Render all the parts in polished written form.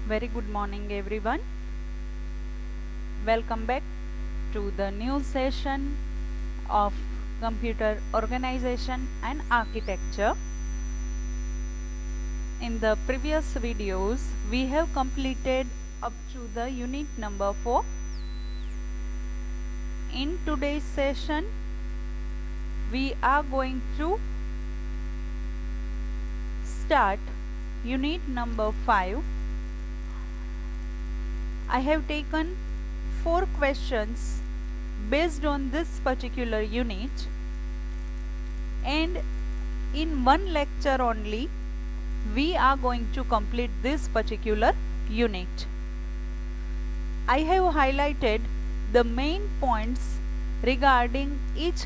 Very good morning, everyone. Welcome back to the new session of Computer Organization and Architecture. In the previous videos, we have completed up to the unit number 4. In today's session, we are going to start unit number 5. I have taken 4 questions based on this particular unit, and in one lecture only we are going to complete this particular unit. I have highlighted the main points regarding each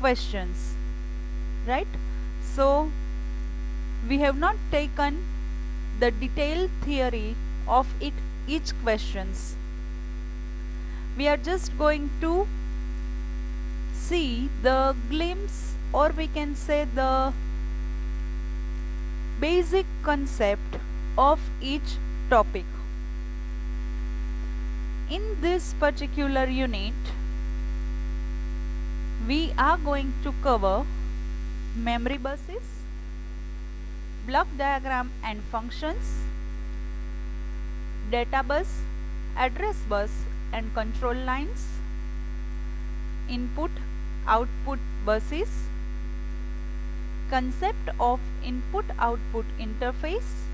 questions, right? So we have not taken the detailed theory of each questions. We are just going to see the glimpse, or we can say the basic concept of each topic. In this particular unit, we are going to cover memory buses, block diagram and functions, data bus, address bus and control lines, input output buses, concept of input output interface,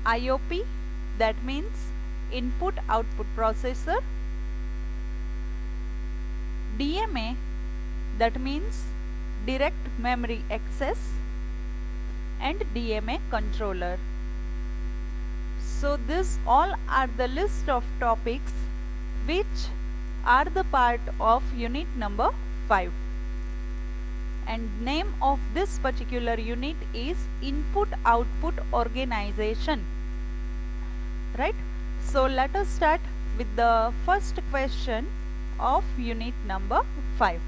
IOP, that means input output processor, DMA, that means direct memory access, and DMA controller. So these all are the list of topics which are the part of unit number 5, and name of this particular unit is input output organization, right? So let us start with the first question of unit number 5.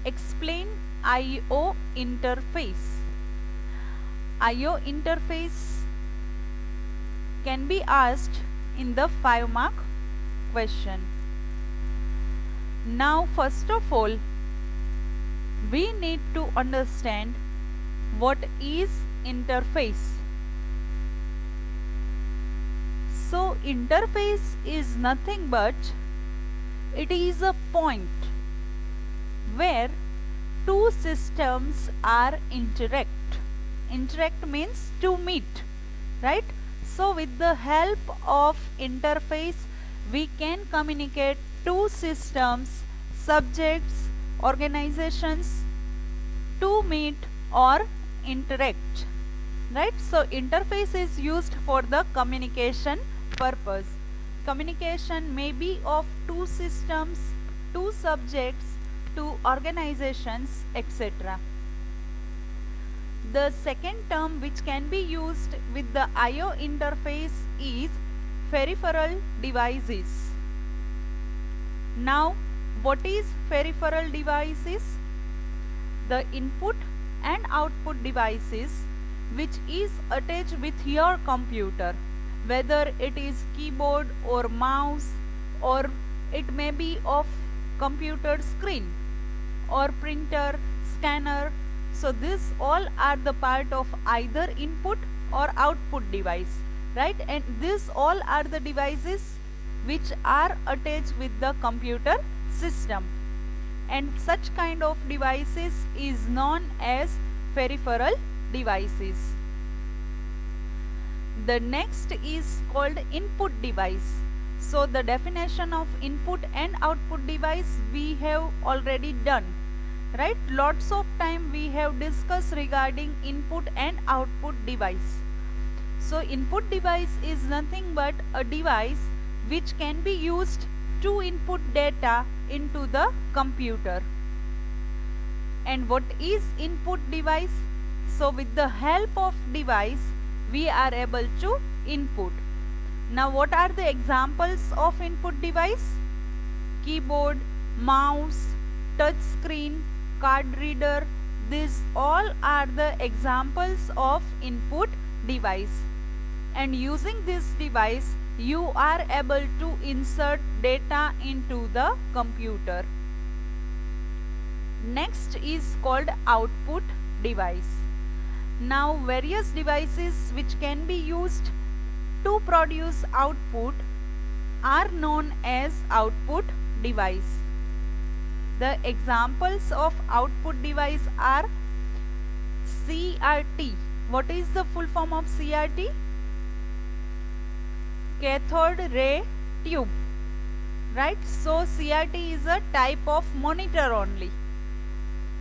Explain IO interface. IO interface can be asked in the 5-mark question. Now first of all, we need to understand what is interface. So interface is nothing but it is a point where two systems are interact. Interact means to meet, right? So with the help of interface, we can communicate two systems, subjects, organizations to meet or interact, right? So interface is used for the communication purpose. Communication may be of two systems, two subjects, two organizations, etc. The second term which can be used with the IO interface is peripheral devices. Now, what is peripheral devices? The input and output devices which is attached with your computer, whether it is keyboard or mouse, or it may be of computer screen or printer, scanner. So these all are the part of either input or output device, right? And these all are the devices which are attached with the computer system, and such kind of devices is known as peripheral devices. The next is called input device. So the definition of input and output device we have already done, right? Lots of time we have discussed regarding input and output device. So input device is nothing but a device which can be used to input data into the computer. And what is input device? So with the help of device, we are able to input. Now what are the examples of input device? Keyboard, mouse, touch screen, card reader, These all are the examples of input device, and using this device you are able to insert data into the computer. Next is called output device. Now various devices which can be used to produce output are known as output device. The examples of output device are CRT. What is the full form of CRT? Cathode ray tube, right? So CRT is a type of monitor only.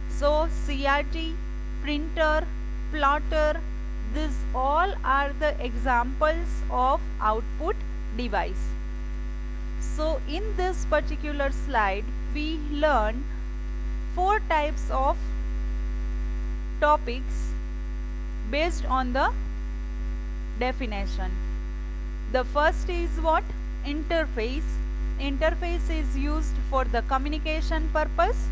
So CRT, printer, plotter, these all are the examples of output device. So in this particular slide we learn 4 types of topics based on the definition. The first is what? Interface. Interface is used for the communication purpose.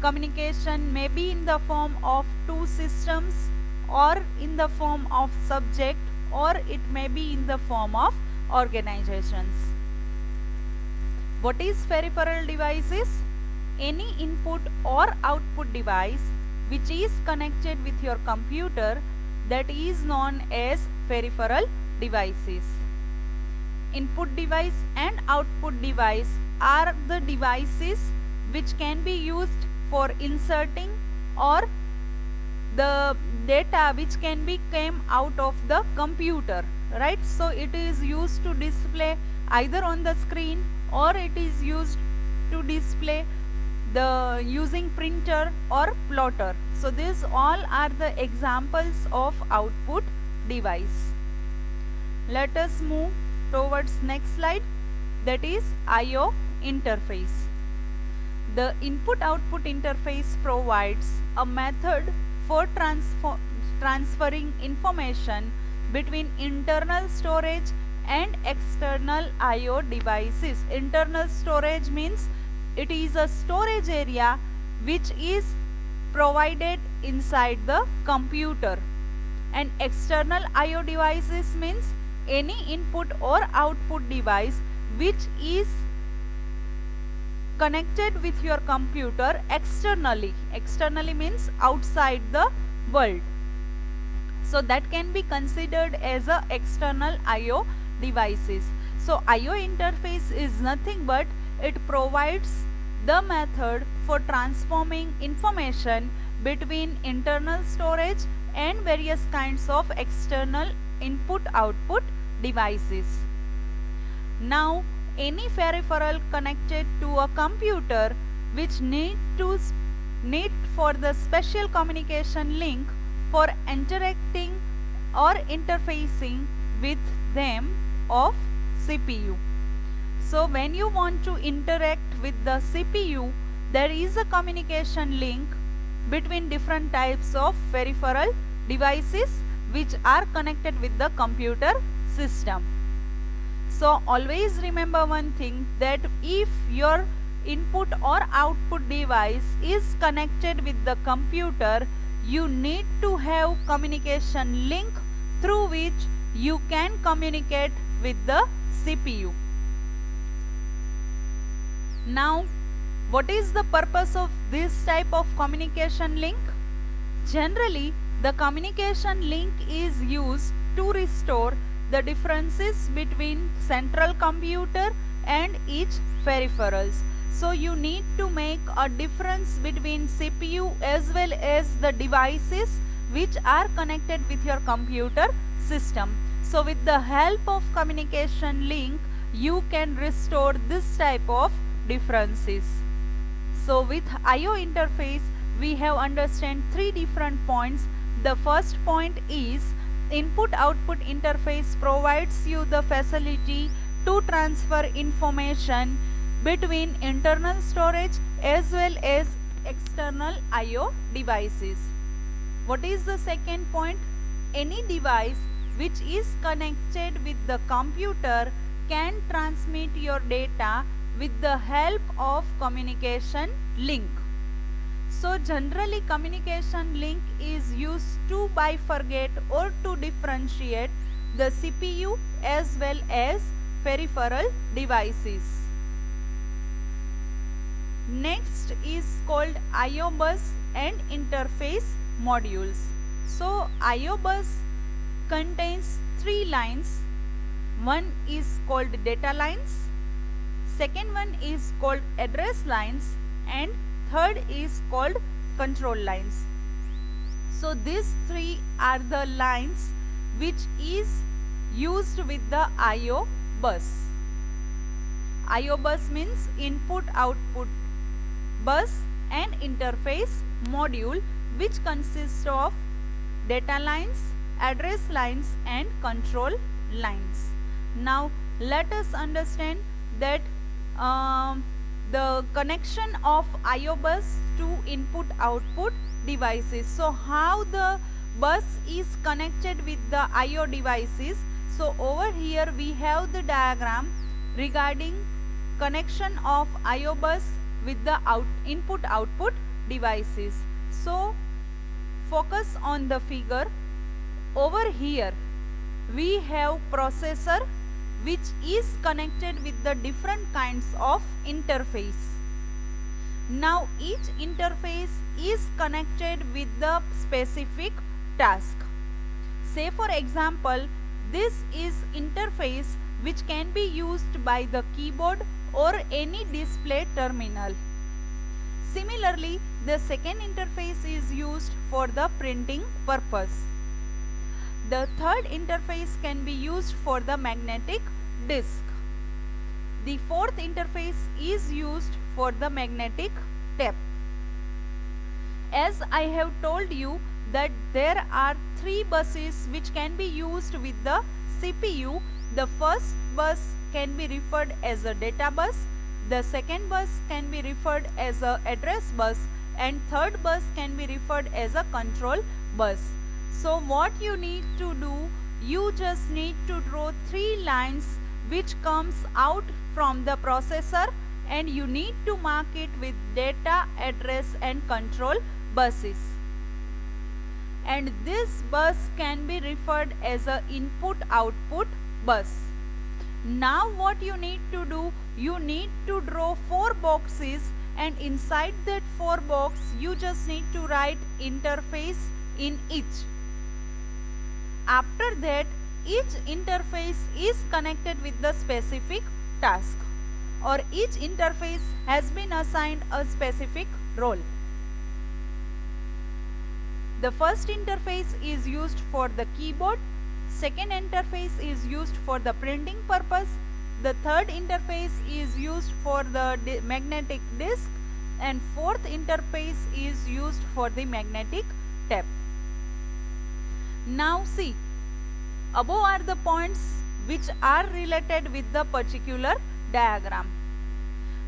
Communication may be in the form of two systems or in the form of subject, or it may be in the form of organizations. What is peripheral devices? Any input or output device which is connected with your computer, that is known as peripheral devices. Input device and output device are the devices which can be used for inserting or the data which can be came out of the computer, right? So it is used to display either on the screen, or it is used to display the using printer or plotter. So these all are the examples of output device. Let us move towards next slide, that is I/O interface. The input-output interface provides a method for transferring information between internal storage and external I/O devices. Internal storage means it is a storage area which is provided inside the computer, and external I/O devices means any input or output device which is connected with your computer externally. Externally means outside the world. So that can be considered as a external I/O devices. So I/O interface is nothing but it provides the method for transforming information between internal storage and various kinds of external input-output devices. Now any peripheral connected to a computer which need for the special communication link for interacting or interfacing with them of CPU. So when you want to interact with the CPU, there is a communication link between different types of peripheral devices which are connected with the computer system. So always remember one thing, that if your input or output device is connected with the computer, you need to have communication link through which you can communicate with the CPU. Now, what is the purpose of this type of communication link? Generally, the communication link is used to restore the differences between central computer and each peripherals. So you need to make a difference between CPU as well as the devices which are connected with your computer system. So with the help of communication link, you can restore this type of differences. So with I/O interface, we have understand 3 different points. The first point is input-output interface provides you the facility to transfer information between internal storage as well as external I/O devices. What is the second point? Any device which is connected with the computer can transmit your data with the help of communication link. So generally communication link is used to bifurcate or to differentiate the CPU as well as peripheral devices. Next is called I/O bus and interface modules. So I/O bus contains three lines. One is called data lines, second one is called address lines, and third is called control lines. So these three are the lines which is used with the I/O bus. I/O bus means input output bus and interface module, which consists of data lines, address lines and control lines. Now let us understand that the connection of I/O bus to input output devices. So how the bus is connected with the I/O devices. So over here we have the diagram regarding connection of I/O bus with the input output devices. So focus on the figure. Over here we have processor which is connected with the different kinds of interface. Now each interface is connected with the specific task. Say for example, this is interface which can be used by the keyboard or any display terminal. Similarly, the second interface is used for the printing purpose. The third interface can be used for the magnetic disc. The fourth interface is used for the magnetic tape. As I have told you that there are three buses which can be used with the CPU. The first bus can be referred as a data bus, the second bus can be referred as a address bus, and third bus can be referred as a control bus. So what you need to do, you just need to draw three lines which comes out from the processor, and you need to mark it with data, address and control buses. And this bus can be referred as a input output bus. Now what you need to do, you need to draw four boxes, and inside that four box you just need to write interface in each. After that, each interface is connected with the specific task, or each interface has been assigned a specific role. The first interface is used for the keyboard, second interface is used for the printing purpose, the third interface is used for the magnetic disc, and fourth interface is used for the magnetic tape. Now see, above are the points which are related with the particular diagram.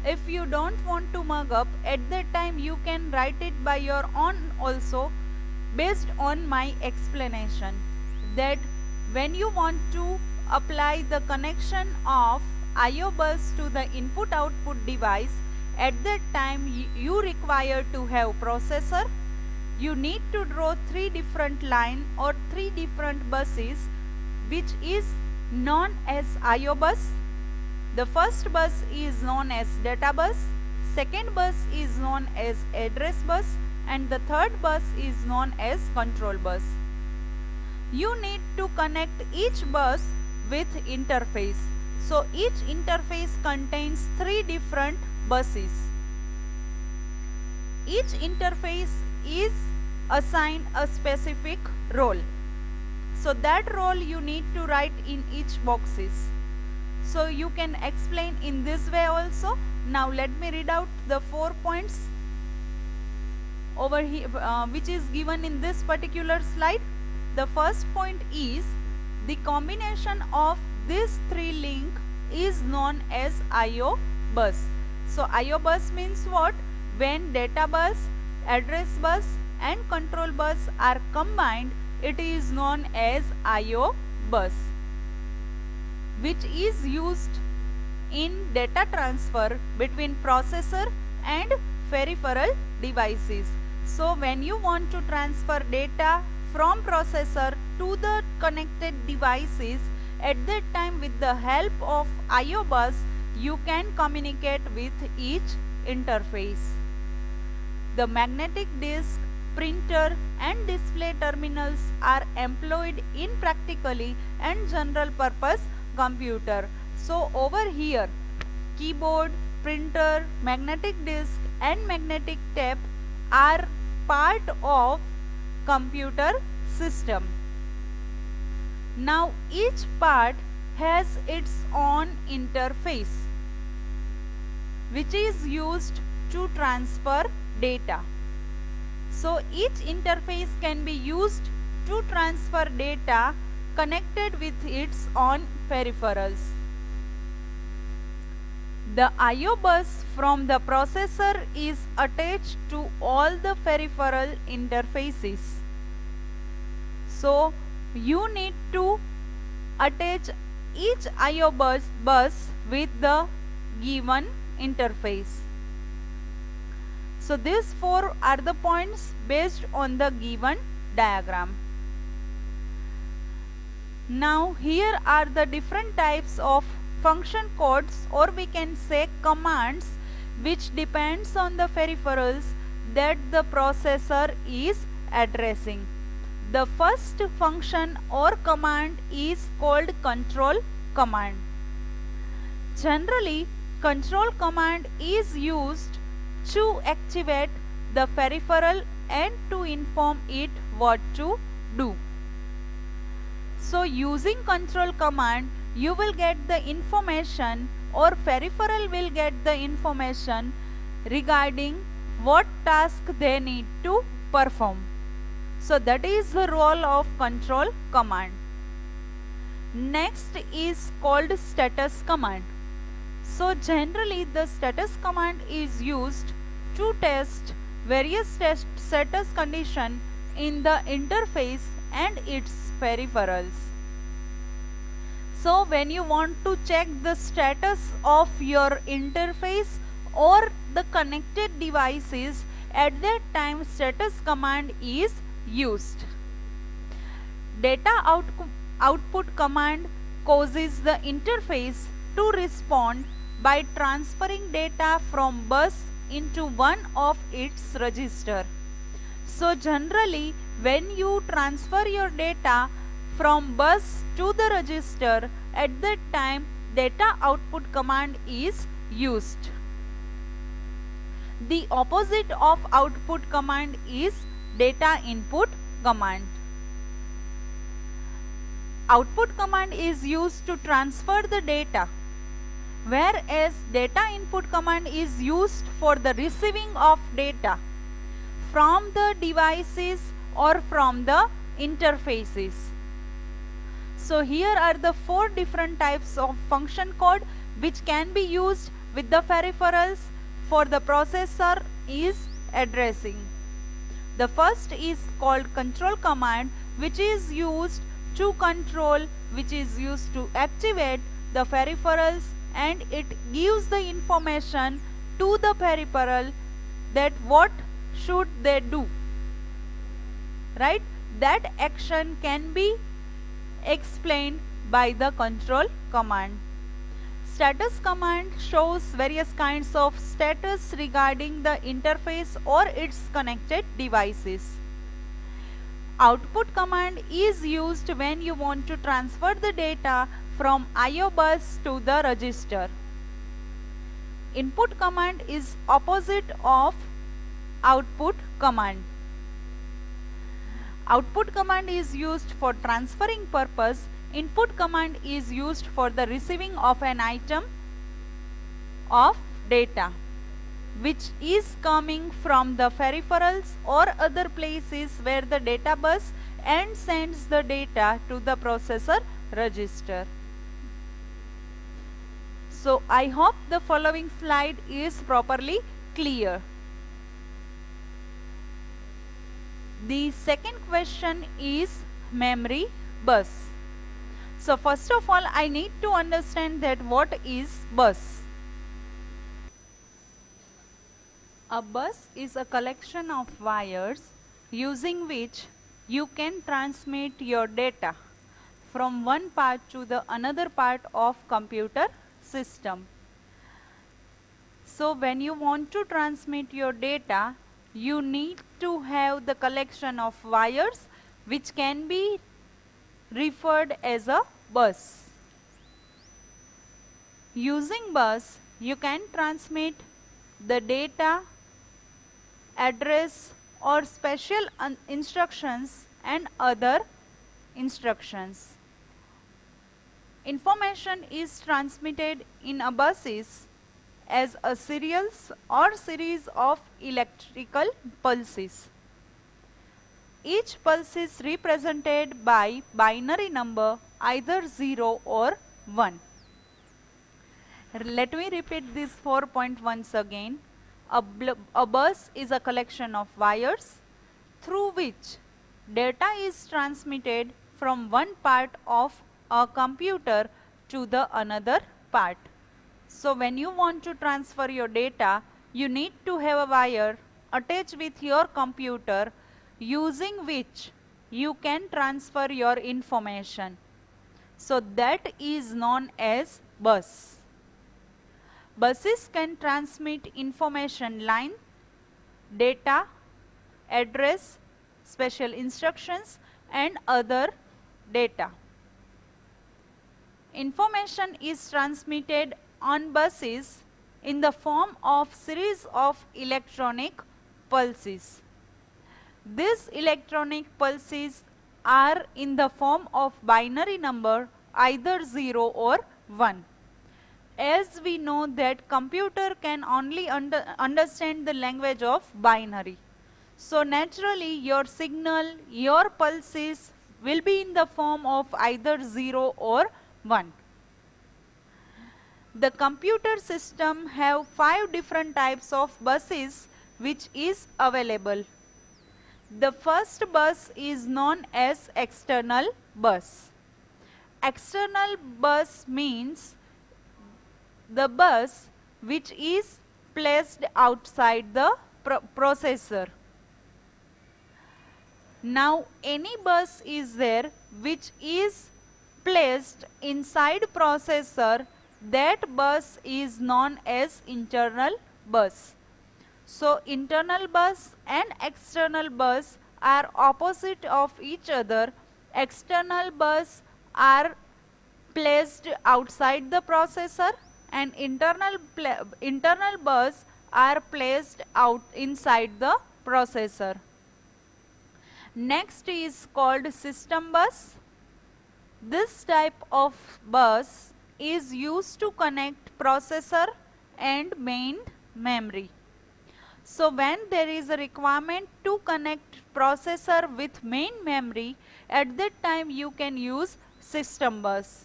If you don't want to mug up, at that time you can write it by your own also, based on my explanation, that when you want to apply the connection of I/O bus to the input output device, at that time you require to have processor. You need to draw three different line or three different buses which is known as I/O bus. The first bus is known as data bus, second bus is known as address bus, and the third bus is known as control bus. You need to connect each bus with interface. So each interface contains three different buses. Each interface is assigned a specific role. So that role you need to write in each boxes. So you can explain in this way also. Now let me read out the 4 points over here which is given in this particular slide. The first point is the combination of these three link is known as I/O bus. So I/O bus means what? When data bus, address bus and control bus are combined, it is known as I/O bus, which is used in data transfer between processor and peripheral devices. So when you want to transfer data from processor to the connected devices, at that time with the help of I/O bus, you can communicate with each interface. The magnetic disk, printer and display terminals are employed in practically and general purpose computer. So over here, keyboard, printer, magnetic disk and magnetic tape are part of computer system. Now each part has its own interface which is used to transfer data. So each interface can be used to transfer data connected with its own peripherals. The I/O bus from the processor is attached to all the peripheral interfaces. So you need to attach each I/O bus with the given interface. So these four are the points based on the given diagram. Now here are the different types of function codes, or we can say commands, which depends on the peripherals that the processor is addressing. The first function or command is called control command. Generally, control command is used to activate the peripheral and to inform it what to do. So using control command, you will get the information, or peripheral will get the information regarding what task they need to perform. So that is the role of control command. Next is called status command. So generally the status command is used to test various status condition in the interface and its peripherals. So when you want to check the status of your interface or the connected devices, at that time status command is used. Data output command causes the interface to respond by transferring data from bus into one of its register. So generally when you transfer your data from bus to the register, at that time data output command is used. The opposite of output command is data input command. Output command is used to transfer the data, whereas data input command is used for the receiving of data from the devices or from the interfaces. So here are the four different types of function code which can be used with the peripherals for the processor is addressing. The first is called control command, which is used to control, which is used to activate the peripherals, and it gives the information to the peripheral that what should they do, right? That action can be explained by the control command. Status command shows various kinds of status regarding the interface or its connected devices. Output command is used when you want to transfer the data from I/O bus to the register. Input command is opposite of output command. Output command is used for transferring purpose. Input command is used for the receiving of an item of data which is coming from the peripherals or other places where the data bus and sends the data to the processor register. So I hope the following slide is properly clear. The second question is memory bus. So first of all, I need to understand that what is bus. A bus is a collection of wires using which you can transmit your data from one part to the another part of computer system. So when you want to transmit your data, you need to have the collection of wires which can be referred as a bus. Using bus, you can transmit the data, address or special instructions and other instructions. Information is transmitted in a buses as a serials or series of electrical pulses. Each pulse is represented by binary number either 0 or 1. Let me repeat this 4 point once again. A bus is a collection of wires through which data is transmitted from one part of a computer to the another part. So when you want to transfer your data, you need to have a wire attached with your computer using which you can transfer your information. So that is known as bus. Buses can transmit information line, data, address, special instructions and other data. Information is transmitted on buses in the form of series of electronic pulses. These electronic pulses are in the form of binary number either 0 or 1. As we know that computer can only understand the language of binary. So naturally your signal, your pulses will be in the form of either 0 or 1. The computer system have 5 different types of buses which is available. The first bus is known as external bus. External bus means the bus which is placed outside the processor. Now any bus is there which is placed inside processor, that bus is known as internal bus. So internal bus and external bus are opposite of each other. External bus are placed outside the processor and internal bus are placed inside the processor. Next is called system bus. This type of bus is used to connect processor and main memory. So when there is a requirement to connect processor with main memory, at that time you can use system bus.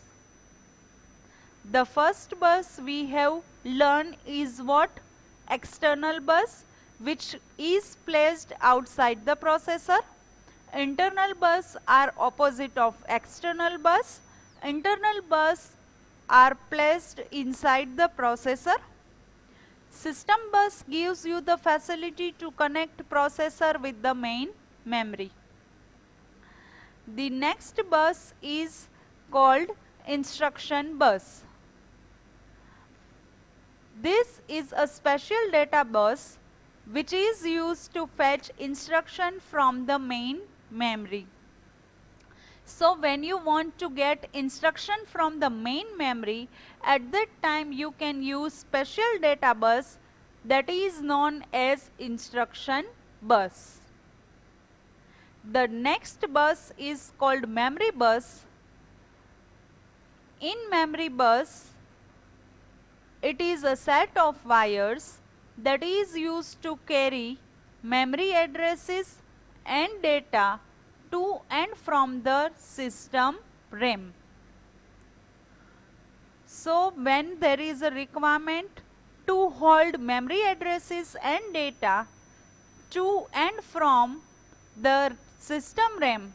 The first bus we have learned is what? External bus, which is placed outside the processor. Internal bus are opposite of external bus. Internal bus are placed inside the processor. System bus gives you the facility to connect processor with the main memory. The next bus is called instruction bus. This is a special data bus which is used to fetch instruction from the main memory. So when you want to get instruction from the main memory, at that time you can use special data bus that is known as instruction bus. The next bus is called memory bus. In memory bus, it is a set of wires that is used to carry memory addresses and data to and from the system RAM. So when there is a requirement to hold memory addresses and data to and from the system RAM,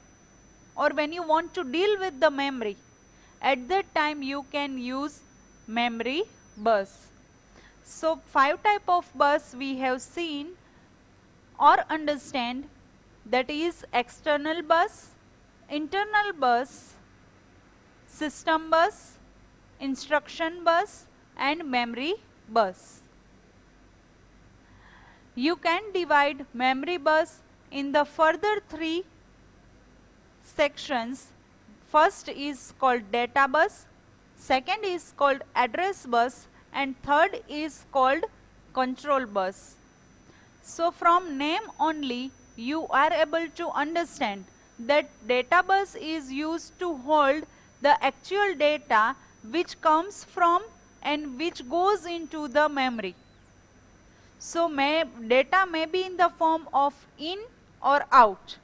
or when you want to deal with the memory, at that time you can use memory bus. So 5 type of bus we have seen or understand, that is external bus, internal bus, system bus, instruction bus and memory bus. You can divide memory bus in the further 3 sections. First is called data bus, second is called address bus and third is called control bus. So from name only you are able to understand that data bus is used to hold the actual data which comes from and which goes into the memory. So data may be in the form of in or out.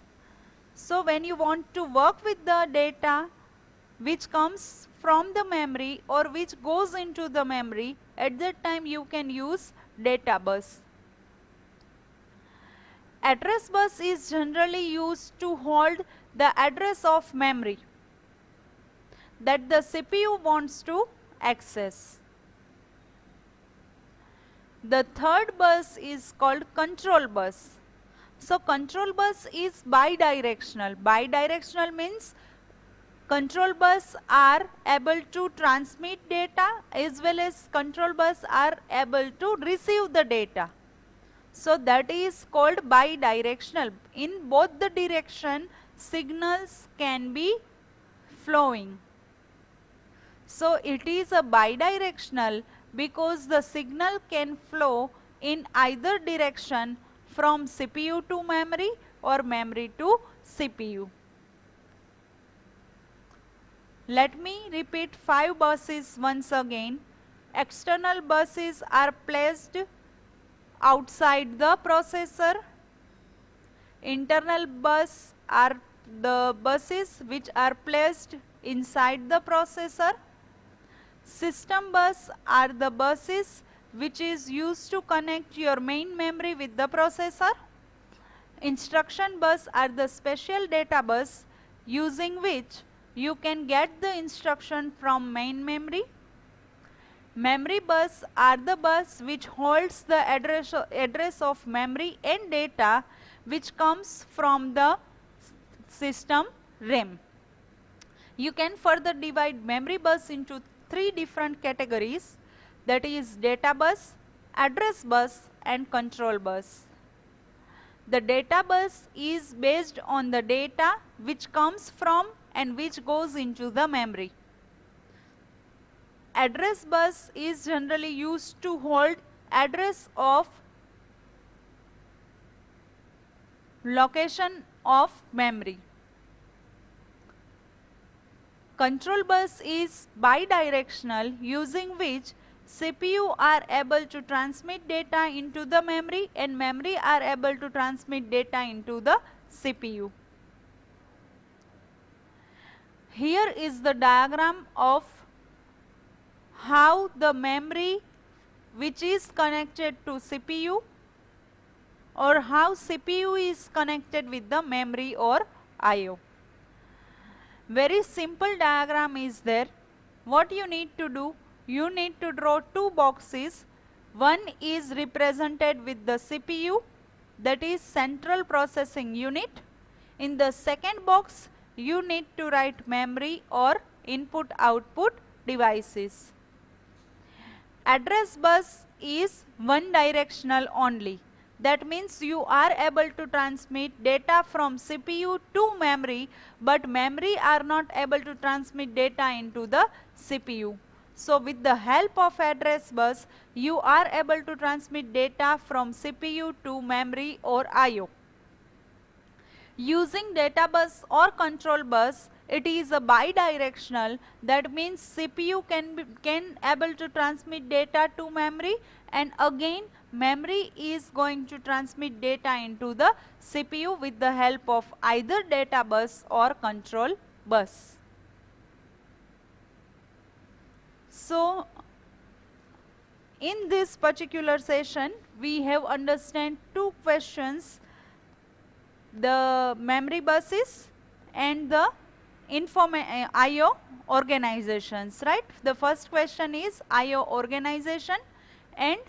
So when you want to work with the data which comes from the memory or which goes into the memory, at that time you can use data bus. Address bus is generally used to hold the address of memory that the CPU wants to access. The third bus is called control bus. So control bus is bidirectional. Bidirectional means control bus are able to transmit data as well as control bus are able to receive the data. So that is called bidirectional. In both the direction signals can be flowing. So it is a bidirectional because the signal can flow in either direction from CPU to memory or memory to CPU. Let me repeat 5 buses once again. External buses are placed outside the processor. Internal bus are the buses which are placed inside the processor. System bus are the buses which is used to connect your main memory with the processor. Instruction bus are the special data bus using which you can get the instruction from main memory. Memory bus are the bus which holds the address of memory and data which comes from the system RAM. You can further divide memory bus into 3 different categories, that is data bus, address bus and control bus. The data bus is based on the data which comes from and which goes into the memory. Address bus is generally used to hold address of location of memory. Control bus is bidirectional, using which CPU are able to transmit data into the memory and memory are able to transmit data into the CPU. Here is the diagram of how the memory which is connected to CPU or how CPU is connected with the memory or I/O. Very simple diagram is there. What you need to do, you need to draw 2 boxes. One is represented with the CPU, that is central processing unit. In the second box, you need to write memory or input output devices. Address bus is one directional only. That means you are able to transmit data from CPU to memory, but memory are not able to transmit data into the CPU. So with the help of address bus, you are able to transmit data from CPU to memory or I/O. Using data bus or control bus, it is a bidirectional. That means CPU can able to transmit data to memory, and again memory is going to transmit data into the CPU with the help of either data bus or control bus. So in this particular session we have understand 2 questions, the memory buses and the I/O organizations, right? The first question is I/O organization and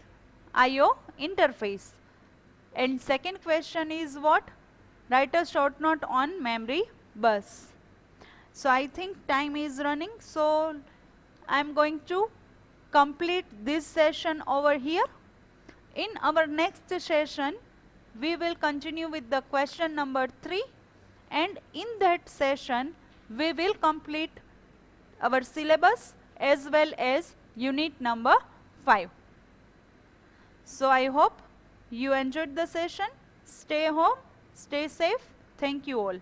IO interface. And second question is what? Write a short note on memory bus. So I think time is running, so I am going to complete this session over here. In our next session, we will continue with the question number 3, and in that session, we will complete our syllabus as well as unit number 5. So I hope you enjoyed the session. Stay home, stay safe. Thank you all.